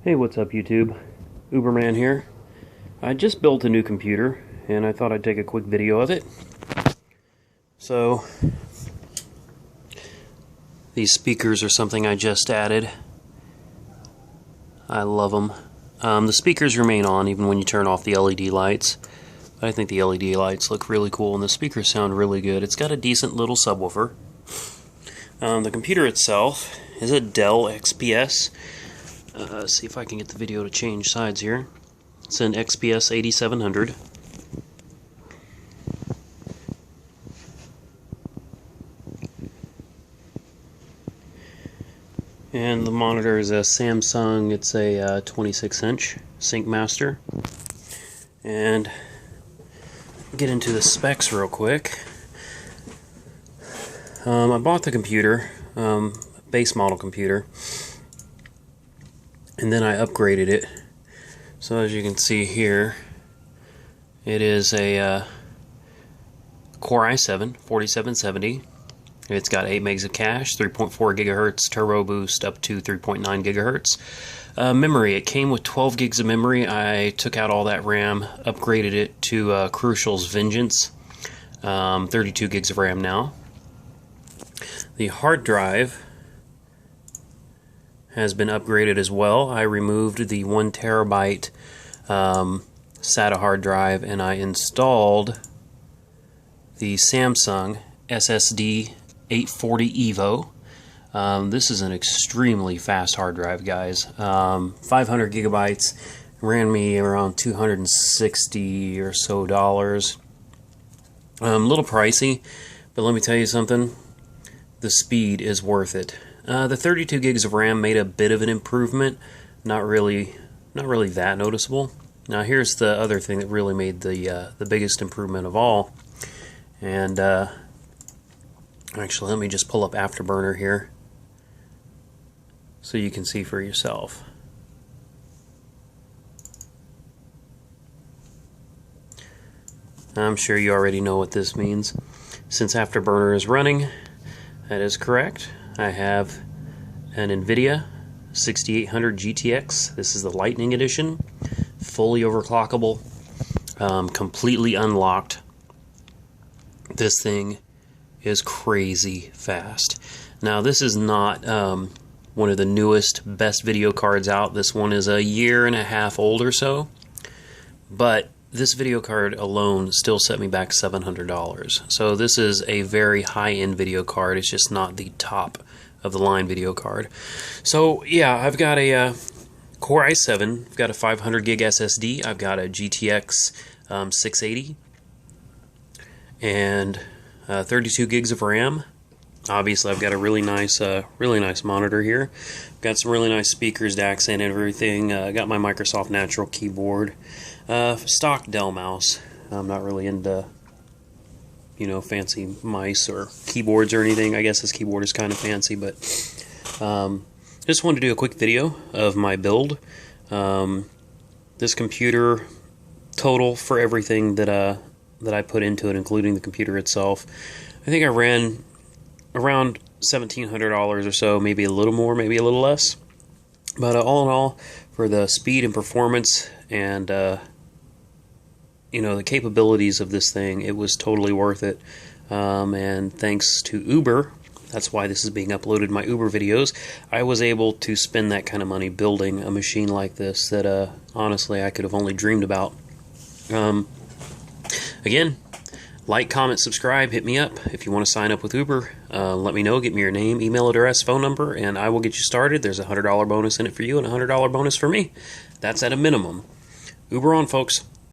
Hey, what's up YouTube? Uberman here. I just built a new computer and I thought I'd take a quick video of it. So, these speakers are something I just added. I love them. The speakers remain on even when you turn off the LED lights. But I think the LED lights look really cool and the speakers sound really good. It's got a decent little subwoofer. The computer itself is a Dell XPS. See if I can get the video to change sides here. It's an XPS 8700. And the monitor is a Samsung, it's a 26-inch Sync Master. And get into the specs real quick. I bought the computer, base model computer, and then I upgraded it. So as you can see here, it is a Core i7 4770. It's got 8 megs of cache, 3.4 gigahertz turbo boost up to 3.9 gigahertz. Memory, it came with 12 gigs of memory. I took out all that RAM, upgraded it to Crucial's Vengeance, 32 gigs of RAM now. The hard drive has been upgraded as well. I removed the 1 terabyte SATA hard drive and I installed the Samsung SSD 840 EVO. This is an extremely fast hard drive, guys. 500 gigabytes, ran me around $260 or so. A little pricey, but let me tell you something. The speed is worth it. The 32 gigs of RAM made a bit of an improvement. Not really that noticeable. Now here's the other thing that really made the biggest improvement of all. And actually, let me just pull up Afterburner here so you can see for yourself. I'm sure you already know what this means. Since Afterburner is running, that is correct. I have an Nvidia 6800 GTX. This is the Lightning edition, fully overclockable, completely unlocked. This thing is crazy fast. Now this is not one of the newest, best video cards out. This one is a year and a half old or so, but this video card alone still set me back $700. So this is a very high-end video card. It's just not the top of the line video card. So yeah, I've got a Core i7, I've got a 500 gig SSD, I've got a GTX 680, and 32 gigs of RAM. Obviously, I've got a really nice monitor here. I've got some really nice speakers, DACs, and everything. I got my Microsoft Natural keyboard, stock Dell mouse. I'm not really into, fancy mice or keyboards or anything. I guess this keyboard is kind of fancy, but just wanted to do a quick video of my build. This computer, total for everything that I put into it, including the computer itself, I think I ran around $1,700 or so, maybe a little more, maybe a little less. But all in all, for the speed and performance and the capabilities of this thing, it was totally worth it. And thanks to Uber, that's why this is being uploaded in my Uber videos, I was able to spend that kind of money building a machine like this that honestly I could have only dreamed about. Again, like, comment, subscribe, hit me up. If you want to sign up with Uber, let me know, get me your name, email address, phone number, and I will get you started. There's a $100 bonus in it for you and a $100 bonus for me. That's at a minimum. Uber on, folks.